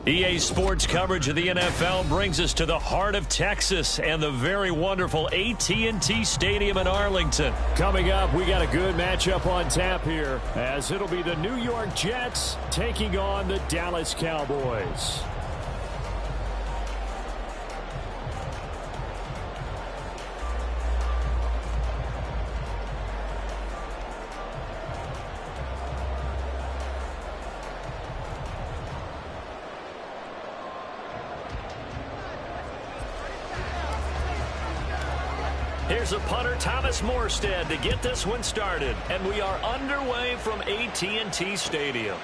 EA Sports coverage of the NFL brings us to the heart of Texas and the very wonderful AT&T Stadium in Arlington. Coming up, we got a good matchup on tap here, as it'll be the New York Jets taking on the Dallas Cowboys. Here's a punter, Thomas Morstead, to get this one started. And we are underway from AT&T Stadium.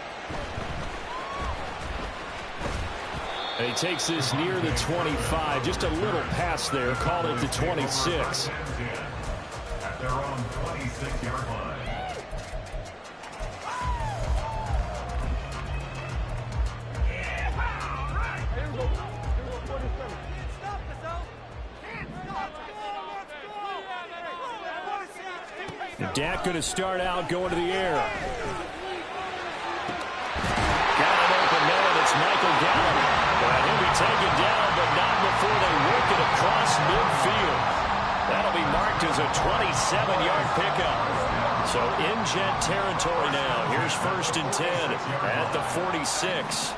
And he takes this near the 25. Just a little pass there. Call it the 26. At their own 26-yard line. Dak going to start out going to the air. Got an open man. It's Michael Gallup. And he'll be taken down, but not before they work it across midfield. That'll be marked as a 27-yard pickup. So in Jet territory now. Here's 1st and 10 at the 46.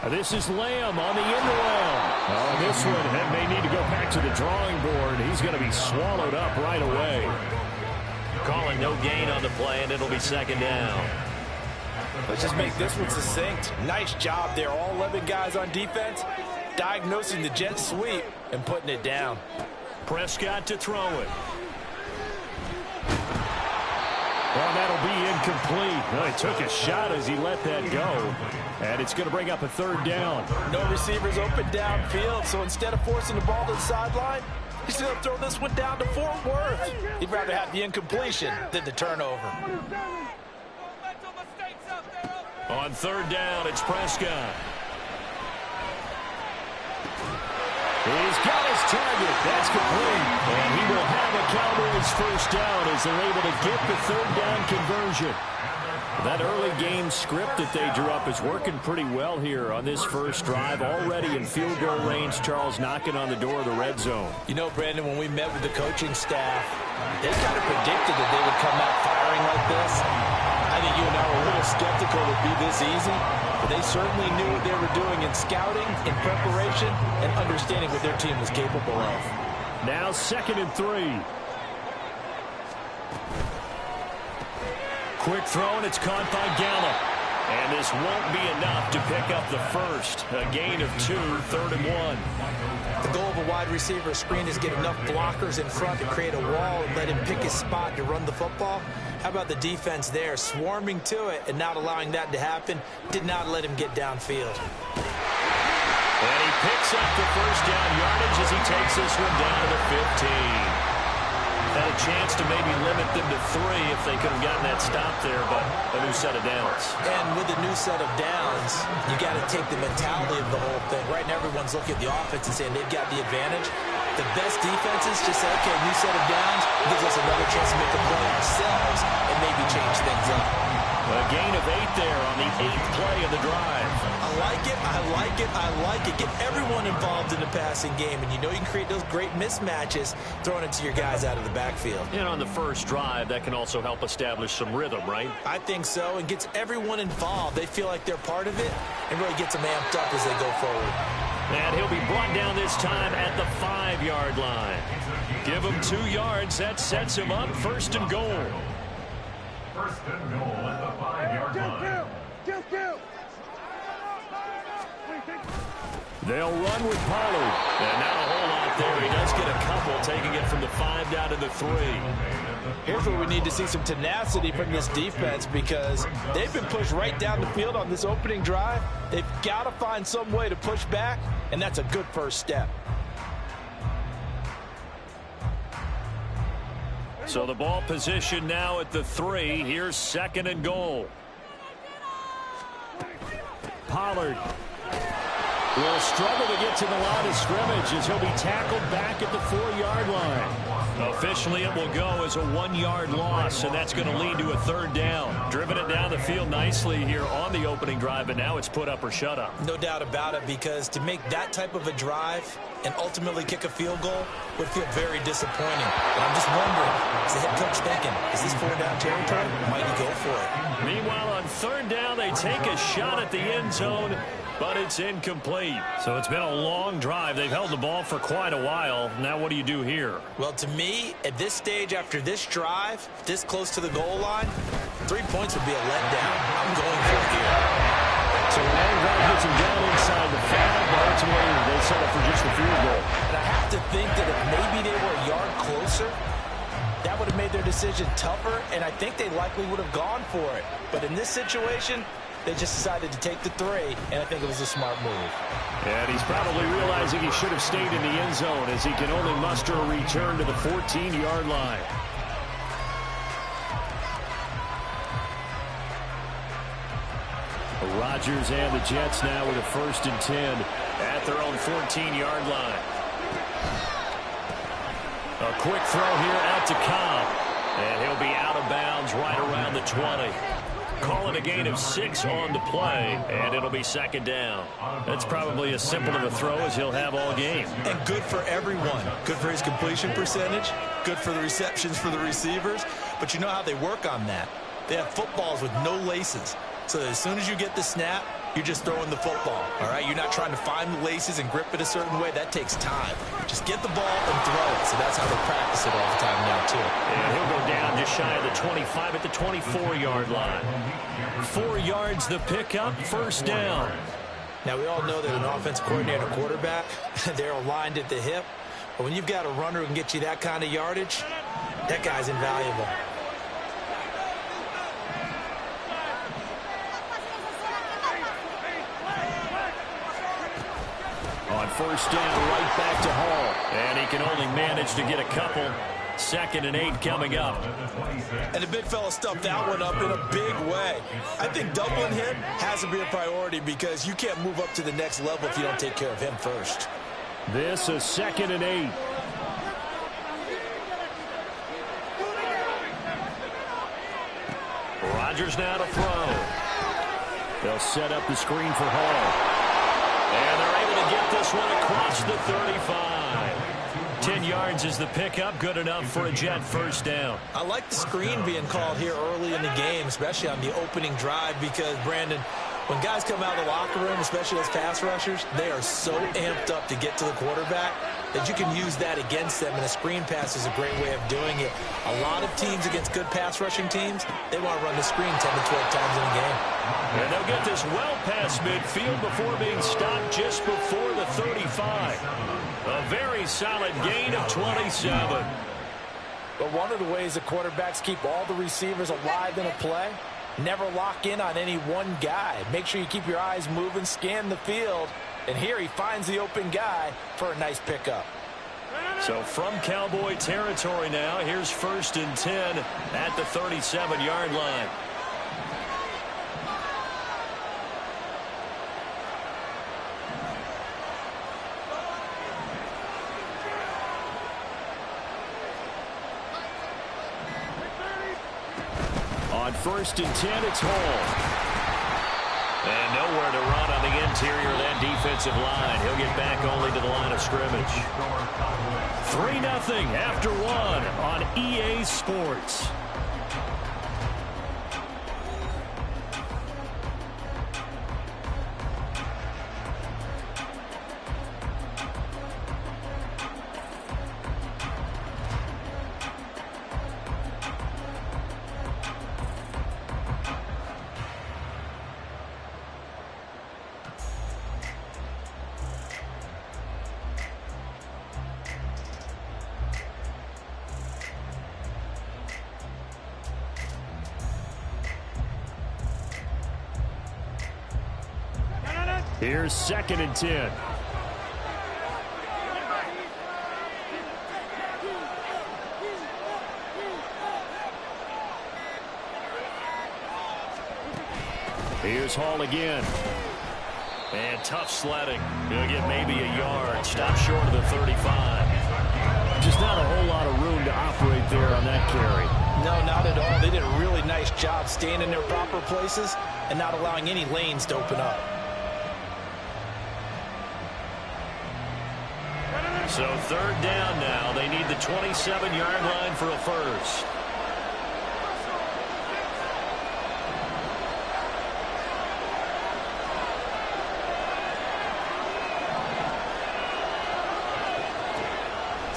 This is Lamb on the end around. This one may need to go back to the drawing board. He's going to be swallowed up right away. Calling no gain on the play, and it'll be 2nd down. Let's just make this one succinct. Nice job there. All 11 guys on defense diagnosing the jet sweep and putting it down. Prescott to throw it. Well, that'll be incomplete. Well, he took a shot as he let that go. And it's going to bring up a 3rd down. No receivers open downfield, so instead of forcing the ball to the sideline, he's going to throw this one down to Fort Worth. He'd rather have the incompletion than the turnover. On 3rd down, it's Prescott. He's got his target. That's complete. And he will have a Cowboys 1st down as they're able to get the 3rd down conversion. That early game script that they drew up is working pretty well here on this first drive. Already in field goal range, Charles knocking on the door of the red zone. You know, Brandon, when we met with the coaching staff, they kind of predicted that they would come out firing like this. I think you and I were a little skeptical it would be this easy, but they certainly knew what they were doing in scouting, in preparation, and understanding what their team was capable of. Now 2nd and 3. Quick throw, and it's caught by Gallup. And this won't be enough to pick up the 1st. A gain of 2, 3rd and 1. The goal of a wide receiver screen is get enough blockers in front to create a wall and let him pick his spot to run the football. How about the defense there, swarming to it and not allowing that to happen? Did not let him get downfield. And he picks up the 1st down yardage as he takes this one down to the 15. Had a chance to maybe limit them to 3 if they could have gotten that stop there, but a new set of downs. And with a new set of downs, you got to take the mentality of the whole thing. Right now, everyone's looking at the offense and saying they've got the advantage. The best defenses just say, okay, new set of downs gives us another chance to make a play ourselves and maybe change things up. A gain of 8 there on the 8th play of the drive. I like it, I like it, I like it. Get everyone involved in the passing game, and you know you can create those great mismatches throwing it to your guys out of the backfield. And on the first drive, that can also help establish some rhythm, right? I think so, and gets everyone involved. They feel like they're part of it, and really gets them amped up as they go forward. And he'll be brought down this time at the 5-yard line. Give him 2 yards. That sets him up 1st and goal. 1st and goal at the 5-yard line. They'll run with Pollard. And not a whole lot there. He does get a couple, taking it from the 5 down to the 3. Here's where we need to see some tenacity from this defense, because they've been pushed right down the field on this opening drive. They've got to find some way to push back, and that's a good first step. So the ball position now at the 3. Here's 2nd and goal. Pollard. will struggle to get to the line of scrimmage as he'll be tackled back at the 4-yard line. Officially, it will go as a 1-yard loss, and that's going to lead to a 3rd down. Driven it down the field nicely here on the opening drive, but now it's put up or shut up. No doubt about it, because to make that type of a drive and ultimately kick a field goal would feel very disappointing. And I'm just wondering, is the head coach thinking, is this 4-down territory? Might he go for it? Meanwhile, on 3rd down, they take a shot at the end zone, but it's incomplete. So it's been a long drive. They've held the ball for quite a while. Now what do you do here? Well, to me, at this stage, after this drive, this close to the goal line, 3 points would be a letdown. I'm going for it here. So the long drive gets him down inside the 5, but ultimately they settle for just the field goal. And I have to think that if maybe they were a yard closer, that would have made their decision tougher, and I think they likely would have gone for it. But in this situation, they just decided to take the 3, and I think it was a smart move. And he's probably realizing he should have stayed in the end zone as he can only muster a return to the 14-yard line. Rodgers and the Jets now with a 1st and 10 at their own 14-yard line. A quick throw here out to Cobb, and he'll be out of bounds right around the 20. Call it a gain of 6 on the play, and it'll be 2nd down. That's probably as simple of a throw as he'll have all game. And good for everyone. Good for his completion percentage, good for the receptions for the receivers. But you know how they work on that. They have footballs with no laces. So as soon as you get the snap, you're just throwing the football, all right? You're not trying to find the laces and grip it a certain way. That takes time. Just get the ball and throw it. So that's how they practice it all the time now, too. And he'll go down just shy of the 25 at the 24-yard line. 4 yards the pickup, 1st down. Now, we all know that an offensive coordinator and a quarterback, they're aligned at the hip. But when you've got a runner who can get you that kind of yardage, that guy's invaluable. On 1st down, right back to Hall. And he can only manage to get a couple. 2nd and 8 coming up. And the big fella stuffed that one up in a big way. I think doubling him has to be a priority because you can't move up to the next level if you don't take care of him first. This is 2nd and 8. Rodgers now to throw. They'll set up the screen for Hall. And they're able to get this one across the 35. 10 yards is the pickup, good enough for a Jet 1st down. I like the screen being called here early in the game, especially on the opening drive, because, Brandon, when guys come out of the locker room, especially as pass rushers, they are so amped up to get to the quarterback that you can use that against them, and a screen pass is a great way of doing it. A lot of teams against good pass rushing teams, they want to run the screen 10 to 12 times in a game. And they'll get this well past midfield before being stopped just before the 35. A very solid gain of 27. But one of the ways the quarterbacks keep all the receivers alive in a play, never lock in on any one guy. Make sure you keep your eyes moving, scan the field, and here he finds the open guy for a nice pickup. So from Cowboy territory now, here's 1st and 10 at the 37-yard line. On 1st and 10, it's Hall. And nowhere to run on the interior of that defensive line. He'll get back only to the line of scrimmage. 3-0 after 1 on EA Sports. Here's 2nd and 10. Here's Hall again. And tough sledding. He'll get maybe a yard. Stop short of the 35. Just not a whole lot of room to operate there on that carry. No, not at all. They did a really nice job staying in their proper places and not allowing any lanes to open up. So third down now. They need the 27-yard line for a first.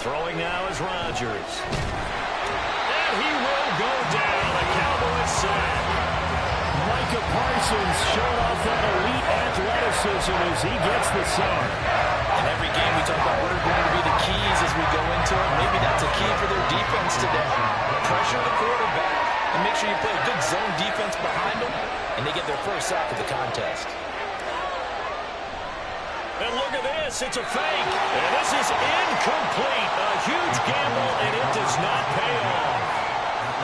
Throwing now is Rodgers. And he will go down. The Cowboys sack. Micah Parsons showing off that elite athleticism as he gets the sack. In every game we talk about what are going to be the keys as we go into it. Maybe that's a key for their defense today. Pressure the quarterback and make sure you play a good zone defense behind them, and they get their first sack of the contest. And look at this. It's a fake. And this is incomplete. A huge gamble, and it does not pay off.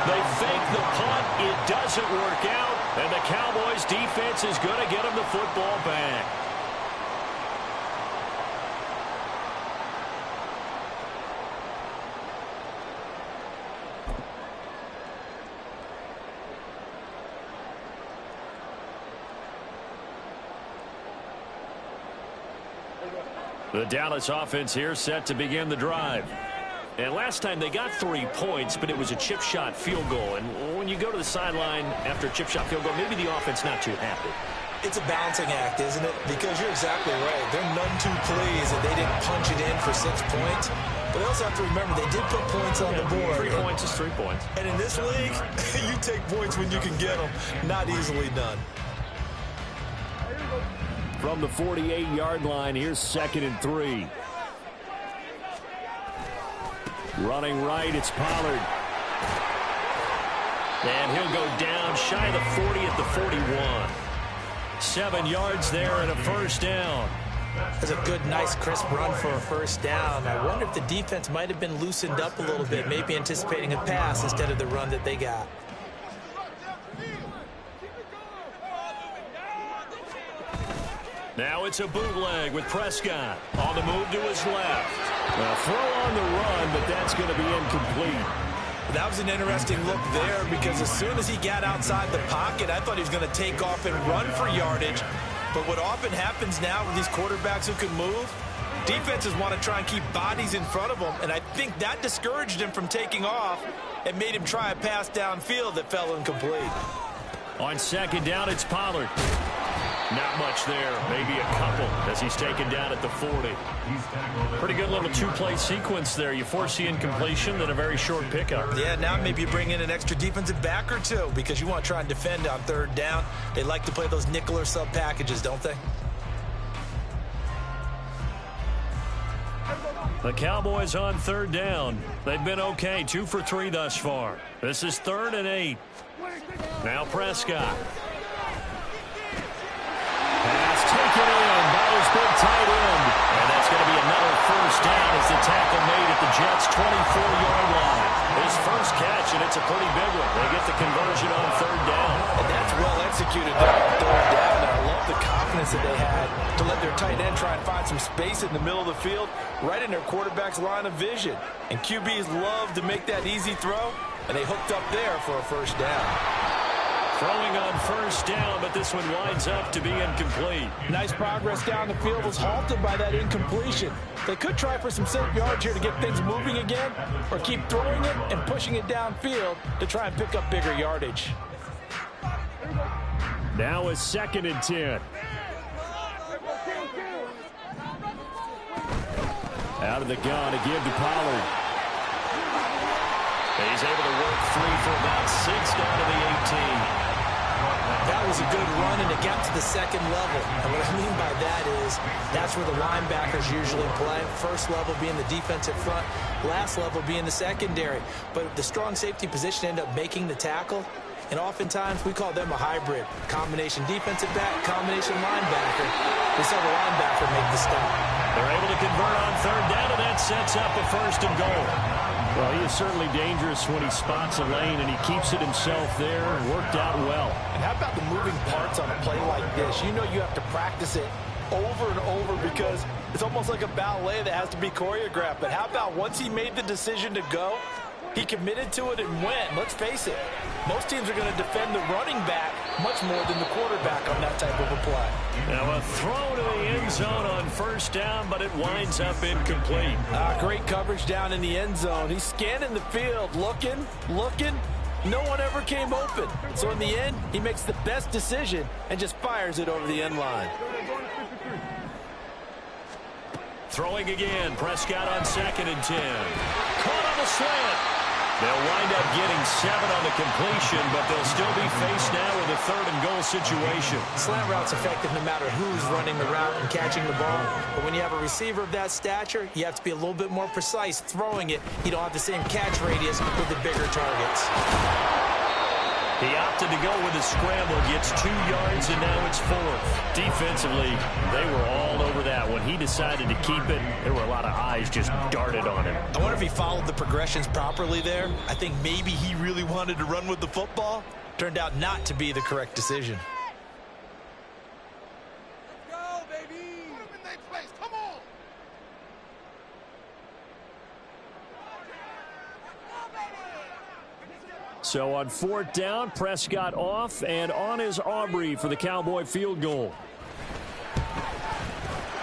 They fake the punt. It doesn't work out. And the Cowboys defense is going to get them the football back. The Dallas offense here set to begin the drive. And last time they got 3 points, but it was a chip shot field goal. And when you go to the sideline after a chip shot field goal, maybe the offense not too happy. It's a balancing act, isn't it? Because you're exactly right. They're none too pleased that they didn't punch it in for 6 points. But they also have to remember they did put points on the board. 3 points is 3 points. And in this league, you take points when you can get them. Not easily done. From the 48-yard line, here's 2nd and 3. Running right, it's Pollard. And he'll go down shy of the 40 at the 41. 7 yards there and a first down. That's a good, nice, crisp run for a first down. I wonder if the defense might have been loosened up a little bit, maybe anticipating a pass instead of the run that they got. Now it's a bootleg with Prescott on the move to his left. A throw on the run, but that's going to be incomplete. That was an interesting look there because as soon as he got outside the pocket, I thought he was going to take off and run for yardage. But what often happens now with these quarterbacks who can move, defenses want to try and keep bodies in front of them, and I think that discouraged him from taking off and made him try a pass downfield that fell incomplete. On 2nd down, it's Pollard. Not much there, maybe a couple as he's taken down at the 40. Pretty good little 2-play sequence there. You force the incompletion, then a very short pickup. Yeah, now maybe you bring in an extra defensive back or two because you want to try and defend on 3rd down. They like to play those nickel or sub packages, don't they? The Cowboys on 3rd down. They've been okay, 2 for 3 thus far. This is 3rd and 8. Now Prescott. Pass taken in by his big tight end. And that's going to be another first down as the tackle made at the Jets' 24-yard line. His first catch, and it's a pretty big one. They get the conversion on 3rd down. And that's well executed there on 3rd down. And I love the confidence that they had to let their tight end try and find some space in the middle of the field, right in their quarterback's line of vision. And QBs love to make that easy throw, and they hooked up there for a first down. Throwing on 1st down, but this one winds up to be incomplete. Nice progress down the field was halted by that incompletion. They could try for some safe yards here to get things moving again, or keep throwing it and pushing it downfield to try and pick up bigger yardage. Now it's 2nd and 10. Out of the gun to give to Pollard. He's able to work free for about 6 down to the 18. That was a good run, and it got to the 2nd level. And what I mean by that is that's where the linebackers usually play. First level being the defensive front, last level being the secondary. But the strong safety position ended up making the tackle. And oftentimes we call them a hybrid. Combination defensive back, combination linebacker. We saw the linebacker make the stop. They're able to convert on 3rd down, and that sets up a 1st and goal. Well, he is certainly dangerous when he spots a lane, and he keeps it himself there and worked out well. And how about the moving parts on a play like this? You know you have to practice it over and over because it's almost like a ballet that has to be choreographed. But how about once he made the decision to go, he committed to it and went. Let's face it, most teams are going to defend the running back much more than the quarterback on that type of a play. Now a throw to the end zone on first down, but it winds up incomplete. Great coverage down in the end zone. He's scanning the field, looking. No one ever came open. So in the end, he makes the best decision and just fires it over the end line. Throwing again, Prescott on 2nd and 10. Caught on the slant. They'll wind up getting 7 on the completion, but they'll still be faced now with a 3rd and goal situation. Slant route's effective no matter who's running the route and catching the ball. But when you have a receiver of that stature, you have to be a little bit more precise throwing it. You don't have the same catch radius with the bigger targets. He opted to go with a scramble, gets 2 yards, and now it's 4th. Defensively, they were all over that. When he decided to keep it, there were a lot of eyes just darted on him. I wonder if he followed the progressions properly there. I think maybe he really wanted to run with the football. Turned out not to be the correct decision. Let's go, baby! Put him in their place, come on! So on 4th down, Prescott off, and on is Aubrey for the Cowboy field goal.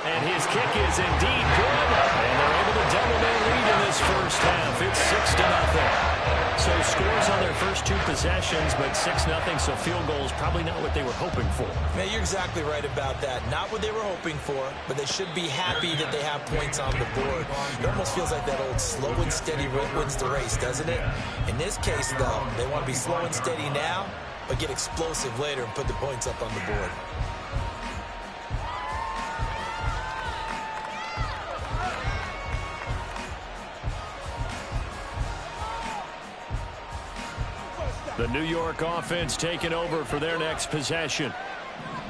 And his kick is indeed good, and they're able to double their lead in this first half. It's 6-0. So scores on their first 2 possessions, but 6-0, so field goal is probably not what they were hoping for. Man, you're exactly right about that. Not what they were hoping for, but they should be happy that they have points on the board. It almost feels like that old slow and steady wins the race, doesn't it? In this case, though, they want to be slow and steady now, but get explosive later and put the points up on the board. The New York offense taking over for their next possession.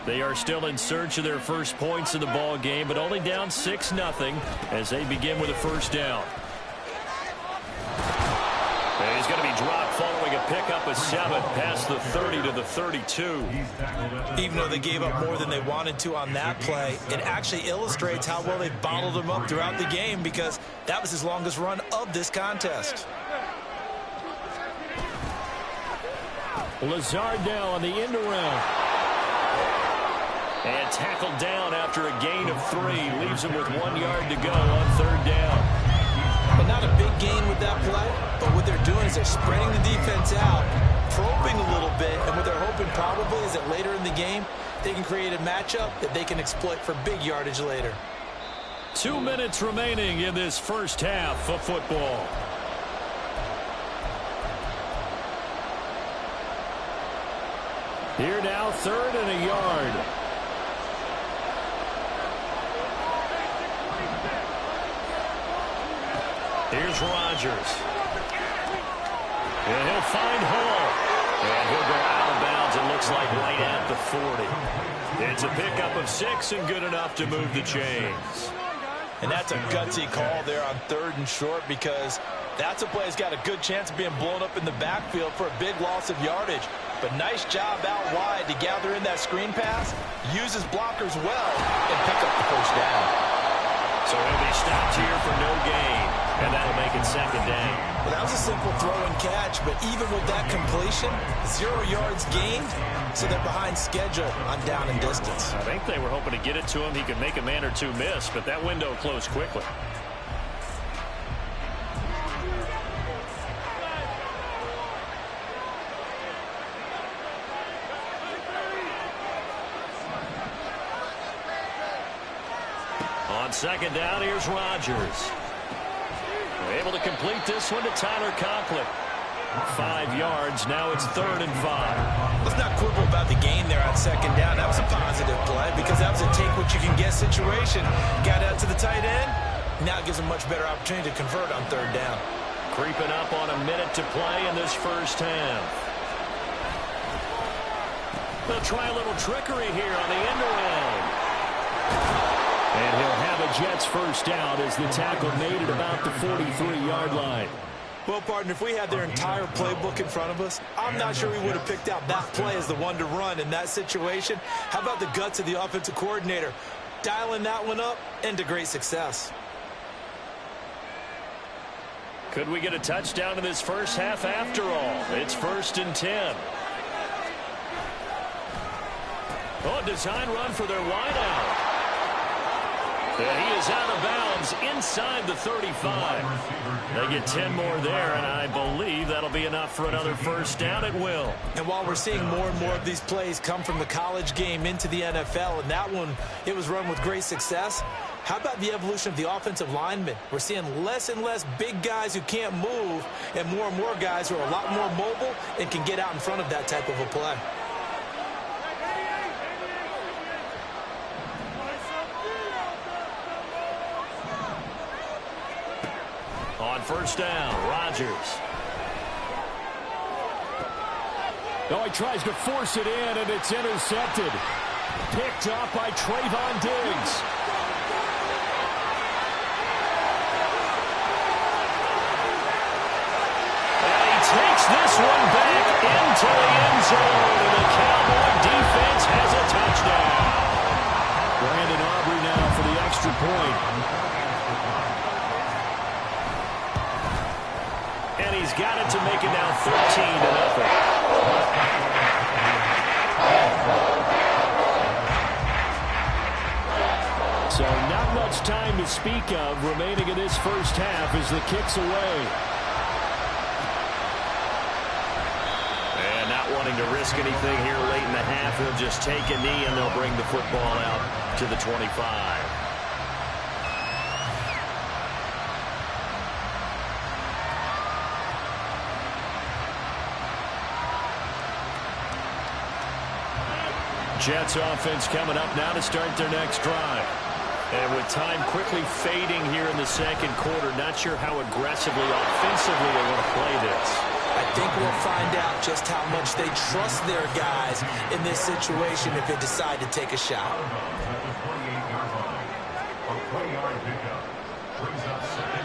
They are still in search of their first points in the ball game, but only down 6-0 as they begin with a first down. And he's going to be dropped following a pickup of 7 past the 30 to the 32. Even though they gave up more than they wanted to on that play, it actually illustrates how well they bottled him up throughout the game because that was his longest run of this contest. Lazard now on the end around. And tackled down after a gain of 3. Leaves him with 1 yard to go on 3rd down. But not a big gain with that play. But what they're doing is they're spreading the defense out, probing a little bit. And what they're hoping probably is that later in the game, they can create a matchup that they can exploit for big yardage later. 2 minutes remaining in this first half of football. Here now, 3rd and a yard. Here's Rodgers. And he'll find Hall. And he'll go out of bounds, it looks like right at the 40. It's a pickup of 6 and good enough to move the chains. And that's a gutsy call there on 3rd and short because that's a play that's got a good chance of being blown up in the backfield for a big loss of yardage. But nice job out wide to gather in that screen pass, use his blockers well, and pick up the first down. So he'll be stopped here for no gain, and that'll make it 2nd down. Well, that was a simple throw and catch, but even with that completion, 0 yards gained, so they're behind schedule on down and distance. I think they were hoping to get it to him. He could make a man or 2 miss, but that window closed quickly. On 2nd down, here's Rodgers. They're able to complete this one to Tyler Conklin. 5 yards. Now it's 3rd and 5. Let's not quibble about the gain there on 2nd down. That was a positive play because that was a take-what-you-can-get situation. Got out to the tight end. Now it gives them much better opportunity to convert on 3rd down. Creeping up on a minute to play in this first half. They'll try a little trickery here on the end around. And he'll have a Jets first down as the tackle made at about the 43-yard line. Well, partner, if we had their entire playbook in front of us, I'm not sure we would have picked out that play as the one to run in that situation. How about the guts of the offensive coordinator? dialing that one up into great success. Could we get a touchdown in this first half after all? It's 1st and 10. Oh, design run for their wideout. And he is out of bounds inside the 35. They get 10 more there, and I believe that'll be enough for another first down at will. And while we're seeing more and more of these plays come from the college game into the NFL, and that one, it was run with great success, how about the evolution of the offensive linemen? We're seeing less and less big guys who can't move, and more guys who are a lot more mobile and can get out in front of that type of a play. On first down, Rodgers. Oh, he tries to force it in, and it's intercepted. Picked off by Trayvon Diggs. And he takes this one back into the end zone, and the Cowboy defense has a touchdown. Brandon Aubrey now for the extra point. And he's got it to make it now 13-0. So not much time to speak of remaining in this first half as the kick's away. And not wanting to risk anything here late in the half, he'll just take a knee and they'll bring the football out to the 25. Jets offense coming up now to start their next drive. And with time quickly fading here in the second quarter, not sure how aggressively, offensively they want to play this. I think we'll find out just how much they trust their guys in this situation if they decide to take a shot.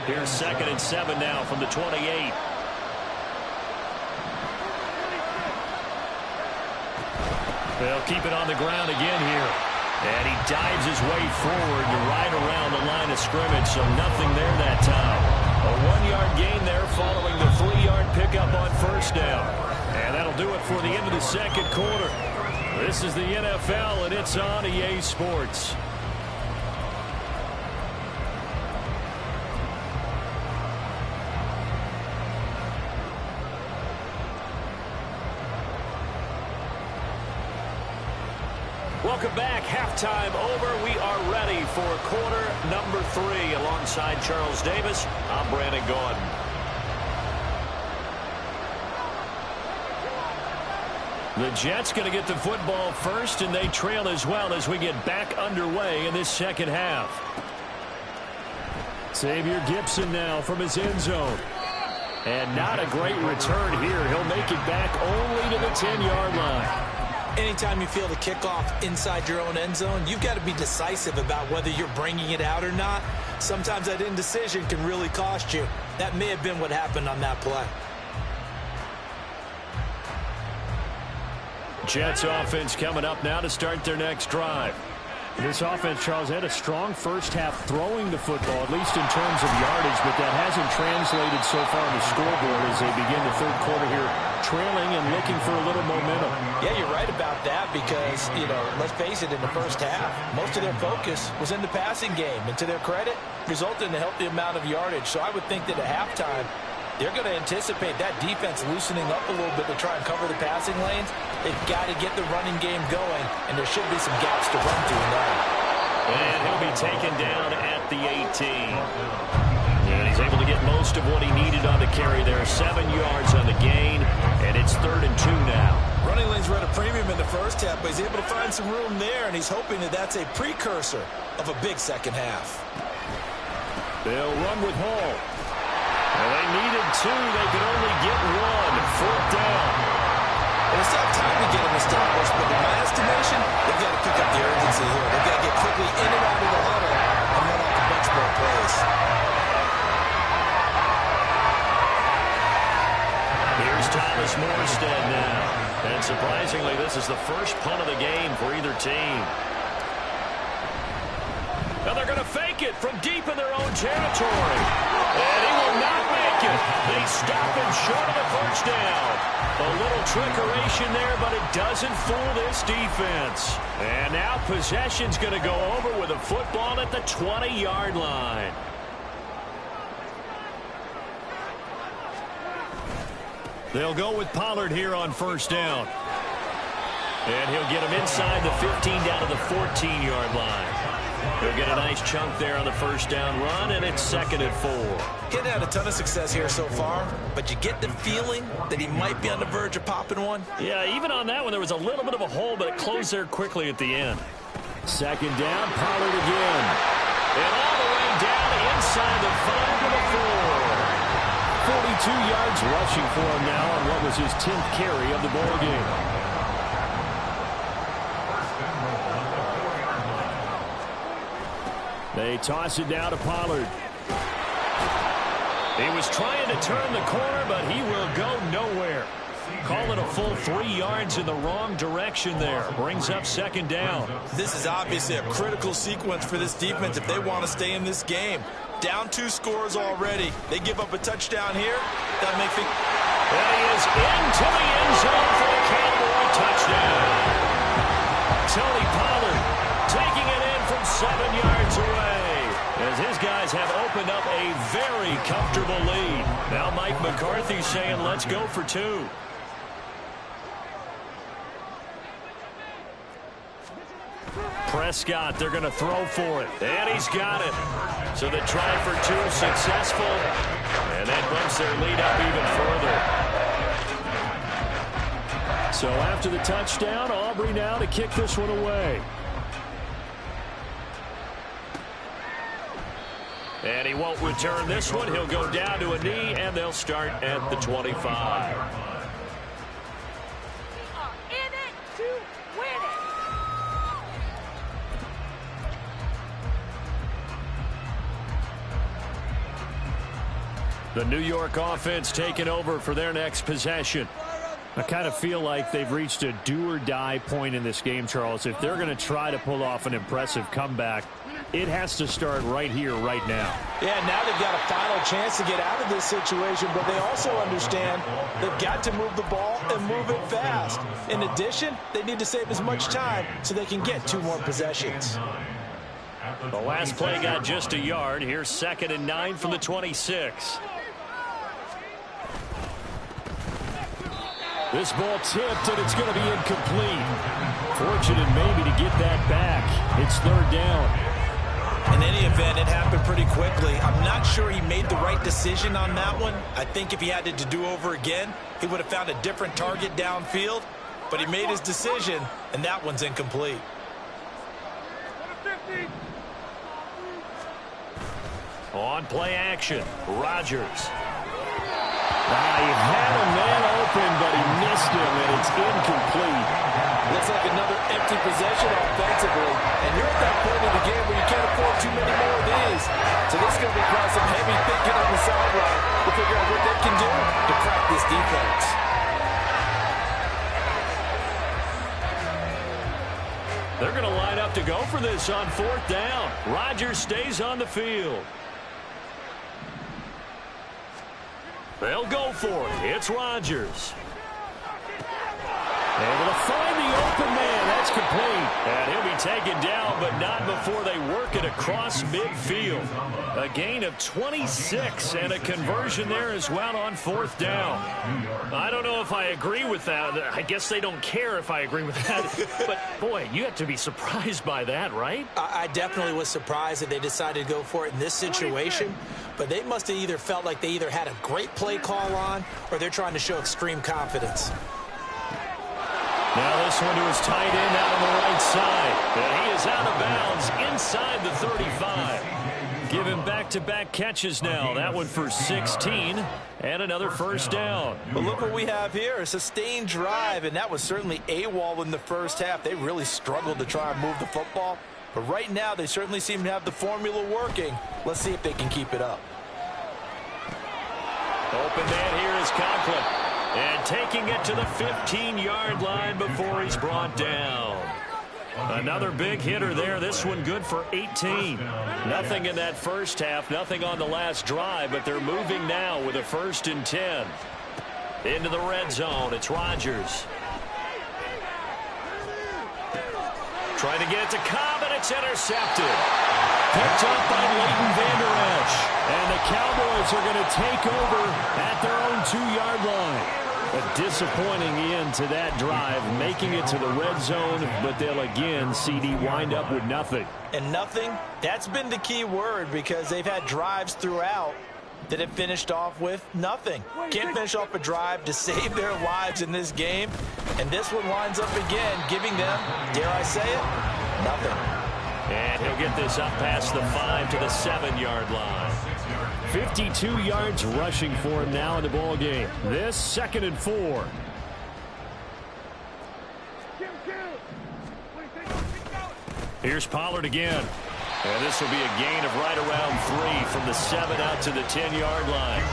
Here's 2nd and 7 now from the 28. They'll keep it on the ground again here. And he dives his way forward to right around the line of scrimmage, so nothing there that time. A 1-yard gain there following the 3-yard pickup on first down. And that'll do it for the end of the second quarter. This is the NFL, and it's on EA Sports. Welcome back. Halftime over. We are ready for quarter number 3. Alongside Charles Davis, I'm Brandon Gordon. The Jets going to get the football first, and they trail as well as we get back underway in this second half. Xavier Gibson now from his end zone. And not a great return here. He'll make it back only to the 10-yard line. Anytime you feel the kickoff inside your own end zone, you've got to be decisive about whether you're bringing it out or not. Sometimes that indecision can really cost you. That may have been what happened on that play. Jets offense coming up now to start their next drive. This offense, Charles, had a strong first half throwing the football, at least in terms of yardage, but that hasn't translated so far on the scoreboard as they begin the third quarter here, trailing and looking for a little momentum. Yeah, you're right about that because, let's face it, in the first half, most of their focus was in the passing game. And to their credit, resulted in a healthy amount of yardage. So I would think that at halftime, they're going to anticipate that defense loosening up a little bit to try and cover the passing lanes. They've got to get the running game going, and there should be some gaps to run through now. And he'll be taken down at the 18. And he's able to get most of what he needed on the carry there. 7 yards on the gain, and it's 3rd and 2 now. Running lanes were at a premium in the first half, but he's able to find some room there, and he's hoping that that's a precursor of a big second half. They'll run with Hall. And they needed 2. They could only get 1. 4th down. And it's not time to get him established, but in my estimation, they've got to pick up the urgency here. They've got to get quickly in and out of the huddle and run off a bunch more plays. Here's Thomas Morstead now. And surprisingly, this is the first punt of the game for either team. And they're going to fake it from deep in their own territory. And he will not make it. They stop him short of the first down. A little trickeration there, but it doesn't fool this defense. And now possession's going to go over with a football at the 20-yard line. They'll go with Pollard here on first down. And he'll get him inside the 15 down to the 14-yard line. He'll get a nice chunk there on the first down run, and it's 2nd and 4. He's had a ton of success here so far, but you get the feeling that he might be on the verge of popping one. Yeah, even on that one, there was a little bit of a hole, but it closed there quickly at the end. 2nd down, Pollard again. And all the way down inside the 5 to the 4. 42 yards rushing for him now on what was his 10th carry of the ball game. They toss it down to Pollard. He was trying to turn the corner, but he will go nowhere. Call it a full 3 yards in the wrong direction there. Brings up 2nd down. This is obviously a critical sequence for this defense if they want to stay in this game. Down 2 scores already. They give up a touchdown here. That makes it. And he is into the end zone for the Cowboy touchdown. Tony Pollard taking it in from 7 yards away, as his guys have opened up a very comfortable lead. Now Mike McCarthy saying, let's go for 2. Prescott, they're going to throw for it, and he's got it. So the try for 2 successful, and that bumps their lead up even further. So after the touchdown, Aubrey now to kick this one away. And he won't return this one. He'll go down to a knee, and they'll start at the 25. In it to win it. The New York offense taking over for their next possession. I kind of feel like they've reached a do-or-die point in this game, Charles. If they're going to try to pull off an impressive comeback, it has to start right here, right now. Yeah, now they've got a final chance to get out of this situation, but they also understand they've got to move the ball and move it fast. In addition, they need to save as much time so they can get 2 more possessions. The last play got just a yard. Here's 2nd and 9 from the 26. This ball tipped, and it's going to be incomplete. Fortunate maybe to get that back. It's 3rd down. In any event, it happened pretty quickly. I'm not sure he made the right decision on that one. I think if he had it to do over again, he would have found a different target downfield. But he made his decision, and that one's incomplete. On play action, Rodgers. He had a man open, but he missed him, and it's incomplete. Looks like another empty possession offensively. And you're at that point in the game where you can't afford too many more of these. So this is going to require some heavy thinking on the sideline to figure out what they can do to crack this defense. They're going to line up to go for this on 4th down. Rodgers stays on the field. They'll go for it. It's Rodgers. Able to find the open man. That's complete. And he'll be taken down, but not before they work it across midfield. A gain of 26 and a conversion there as well on 4th down. I don't know if I agree with that. I guess they don't care if I agree with that. But, boy, you have to be surprised by that, right? I definitely was surprised that they decided to go for it in this situation. But they must have either felt like they either had a great play call on or they're trying to show extreme confidence. Now this one to his tight end out on the right side. And he is out of bounds inside the 35. Give him back-to-back catches now. That one for 16 and another first down. But look what we have here, a sustained drive, and that was certainly AWOL in the first half. They really struggled to try and move the football. But right now, they certainly seem to have the formula working. Let's see if they can keep it up. Open man here is Conklin. And taking it to the 15-yard line before he's brought down. Another big hitter there. This one good for 18. Nothing in that first half, nothing on the last drive, but they're moving now with a 1st and 10. Into the red zone. It's Rodgers. Trying to get it to Cobb, and it's intercepted. Picked up by Leighton Vander Esch. And the Cowboys are going to take over at their own 2-yard line. A disappointing end to that drive, making it to the red zone, but they'll again, CD, wind up with nothing. And nothing, that's been the key word, because they've had drives throughout that have finished off with nothing. Can't finish off a drive to save their lives in this game, and this one winds up again, giving them, dare I say it, nothing. And he'll get this up past the 5 to the 7-yard line. 52 yards rushing for him now in the ball game. This 2nd and 4. Here's Pollard again. And this will be a gain of right around 3 from the 7 out to the 10-yard line.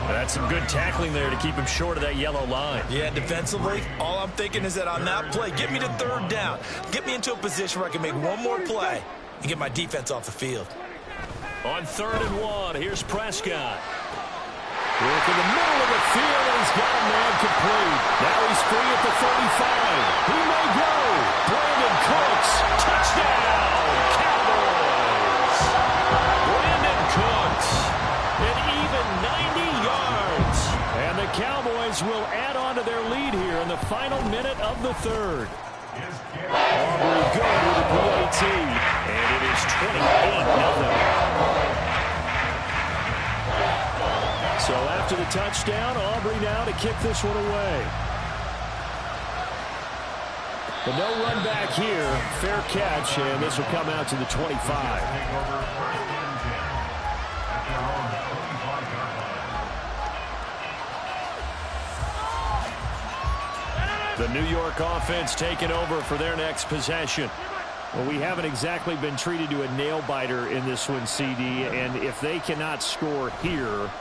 That's some good tackling there to keep him short of that yellow line. Yeah, defensively, all I'm thinking is that on that play, get me to 3rd down. Get me into a position where I can make one more play and get my defense off the field. On 3rd and 1, here's Prescott. Work in the middle of the field, and he's got a man complete. Now he's free at the 35. He may go. Brandon Cooks, touchdown, Cowboys. Brandon Cooks, an even 90 yards. And the Cowboys will add on to their lead here in the final minute of the 3rd. Aubrey good with the PAT, and it is 28-0. So after the touchdown, Aubrey now to kick this one away. But no run back here. Fair catch, and this will come out to the 25. The New York offense taking over for their next possession. Well, we haven't exactly been treated to a nail-biter in this one, CD, and if they cannot score here,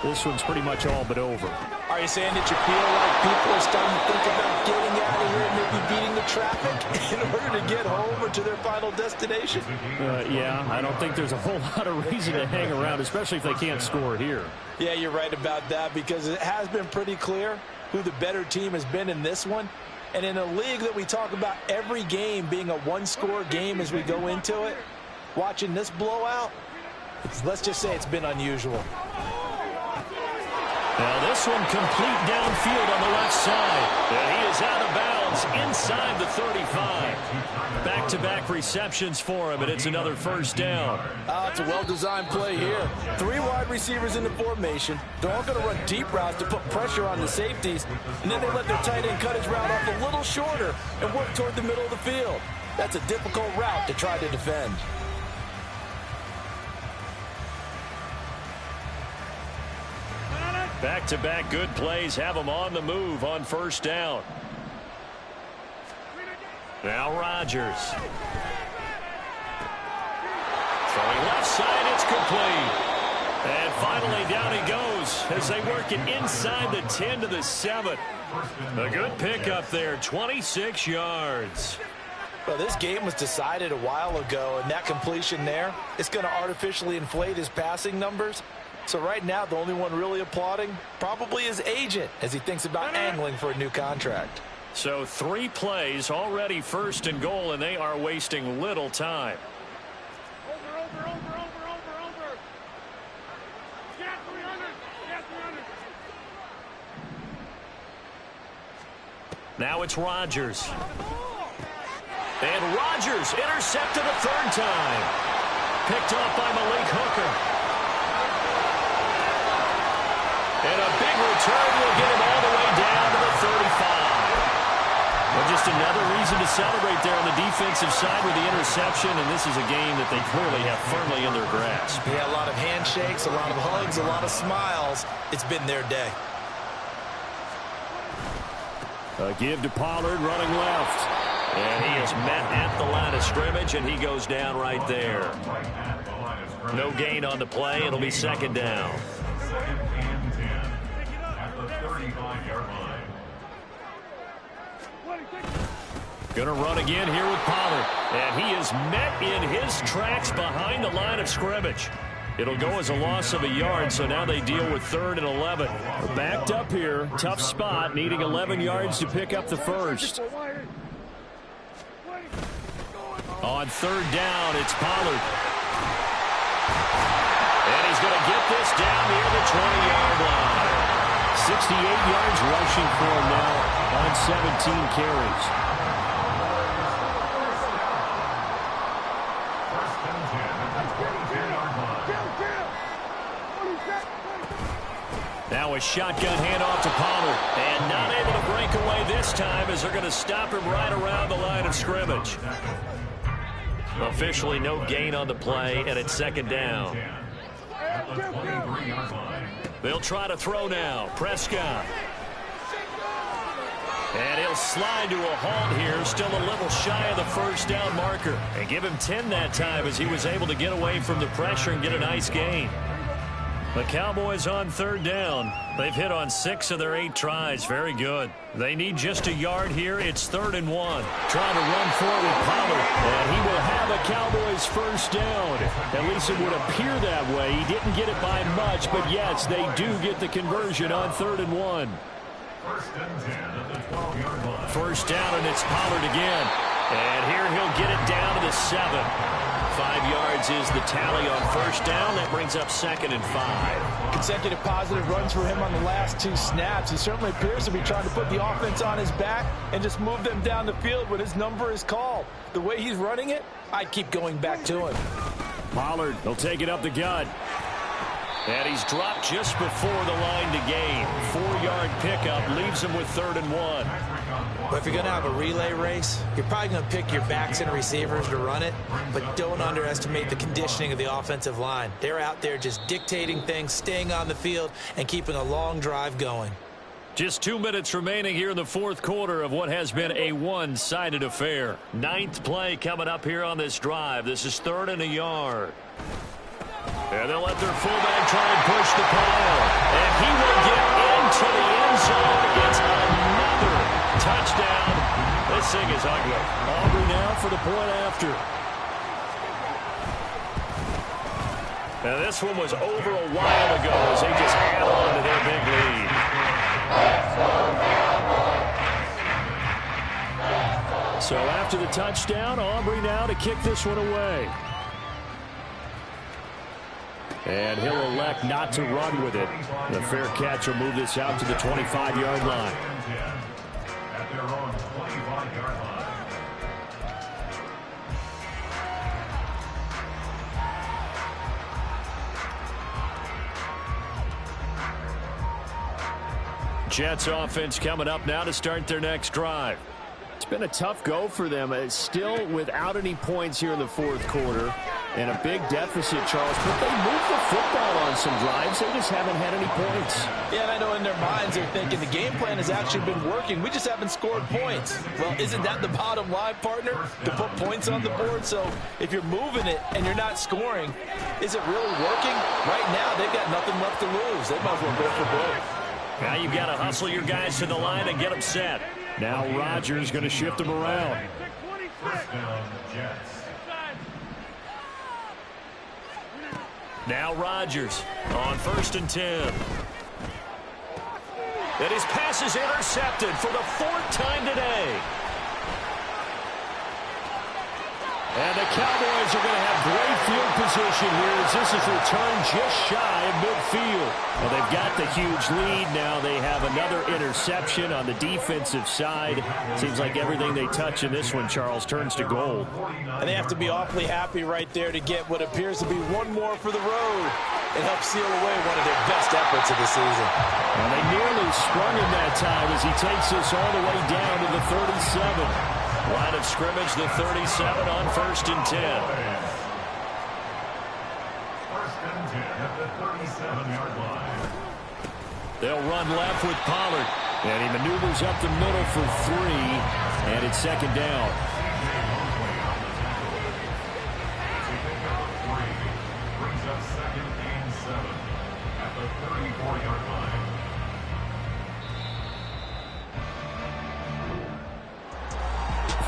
this one's pretty much all but over. Are you saying that you feel like people are starting to think about getting out of here and maybe beating the traffic in order to get home or to their final destination? Yeah, I don't think there's a whole lot of reason to hang around, especially if they can't score here. Yeah, you're right about that, because it has been pretty clear who the better team has been in this one. And in a league that we talk about every game being a one-score game as we go into it, watching this blowout, let's just say it's been unusual. Now this one complete downfield on the left side. And he is out of bounds inside the 35. Back-to-back receptions for him, and it's another 1st down. It's a well-designed play here. 3 wide receivers in the formation. They're all going to run deep routes to put pressure on the safeties, and then they let their tight end cut his route off a little shorter and work toward the middle of the field. That's a difficult route to try to defend. Back-to-back good plays have them on the move on 1st down. Now Rodgers. Throwing left side, it's complete. And finally down he goes as they work it inside the 10 to the 7. A good pickup there, 26 yards. Well, this game was decided a while ago, and that completion there, it's going to artificially inflate his passing numbers. So right now, the only one really applauding probably his agent as he thinks about angling for a new contract. So 3 plays, already 1st and goal, and they are wasting little time. Over. Get 300. Now it's Rodgers. And Rodgers intercepted a 3rd time. Picked off by Malik Hooker. And a big return will get him all the way down to the 35. Well, just another reason to celebrate there on the defensive side with the interception, and this is a game that they clearly have firmly in their grasp. Yeah, a lot of handshakes, a lot of hugs, a lot of smiles. It's been their day. A give to Pollard running left. And he is met at the line of scrimmage, and he goes down right there. No gain on the play. It'll be 2nd down. Going to run again here with Pollard. And he is met in his tracks behind the line of scrimmage. It'll go as a loss of a yard, so now they deal with 3rd and 11. We're backed up here. Tough spot, needing 11 yards to pick up the first. On 3rd down, it's Pollard. And he's going to get this down near the 20-yard line. 68 yards rushing for him now on 17 carries. Now a shotgun handoff to Pollard. And not able to break away this time as they're going to stop him right around the line of scrimmage. Officially no gain on the play, and it's 2nd down. They'll try to throw now. Prescott. And he'll slide to a halt here, still a little shy of the 1st down marker. And give him 10 that time as he was able to get away from the pressure and get a nice gain. The Cowboys on 3rd down. They've hit on 6 of their 8 tries. Very good. They need just a yard here. It's 3rd and 1. Trying to run forward Pollard. And he will have a Cowboys 1st down. At least it would appear that way. He didn't get it by much, but yes, they do get the conversion on 3rd and 1. 1st and 10 at the 12-yard line. 1st down, and it's Pollard again. And here he'll get it down to the 7. 5 yards is the tally on 1st down. That brings up 2nd and 5. Consecutive positive runs for him on the last 2 snaps. He certainly appears to be trying to put the offense on his back and just move them down the field when his number is called. The way he's running it, I'd keep going back to him. Pollard, he'll take it up the gut. And he's dropped just before the line to gain. 4-yard pickup leaves him with 3rd and 1. But if you're going to have a relay race, you're probably going to pick your backs and receivers to run it, but don't underestimate the conditioning of the offensive line. They're out there just dictating things, staying on the field, and keeping a long drive going. Just 2 minutes remaining here in the 4th quarter of what has been a one-sided affair. 9th play coming up here on this drive. This is 3rd and a yard. And they'll let their fullback try and push the pile. And he will get into the end zone. It's another touchdown. This thing is ugly. Aubrey now for the point after. Now this one was over a while ago as they just add on to their big lead. So after the touchdown, Aubrey now to kick this one away. And he'll elect not to run with it. The fair catch will move this out to the 25-yard line. At their own 25-yard line. Jets offense coming up now to start their next drive. It's been a tough go for them. It's still without any points here in the 4th quarter. And a big deficit, Charles. But they moved the football on some drives. They just haven't had any points. Yeah, and I know in their minds they're thinking the game plan has actually been working. We just haven't scored points. Well, isn't that the bottom line, partner? To put points on the board? So if you're moving it and you're not scoring, is it really working? Right now, they've got nothing left to lose. They might as well go for broke. Now you've got to hustle your guys to the line and get them set. Now Rodgers going to shift them around. 1st down, Jets. Now Rodgers on 1st and 10. And his pass is intercepted for the 4th time today. And the Cowboys are going to have great field position here as this is returned just shy of midfield. Well, they've got the huge lead now. They have another interception on the defensive side. Seems like everything they touch in this one, Charles, turns to gold. And they have to be awfully happy right there to get what appears to be one more for the road. It helps seal away one of their best efforts of the season. And they nearly sprung him that time as he takes this all the way down to the 37. Line of scrimmage, the 37 on 1st and 10. 1st and 10 at the 37-yard line. They'll run left with Pollard. And he maneuvers up the middle for 3. And it's 2nd down. Brings up 2nd and 7 at the 34-yard line.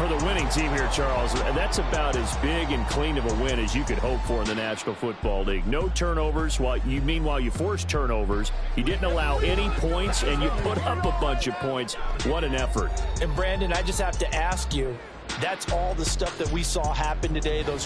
for the winning team here, Charles, that's about as big and clean of a win as you could hope for in the National Football League. No turnovers. Meanwhile, you forced turnovers. You didn't allow any points, and you put up a bunch of points. What an effort. And, Brandon, I just have to ask you, that's all the stuff that we saw happen today, those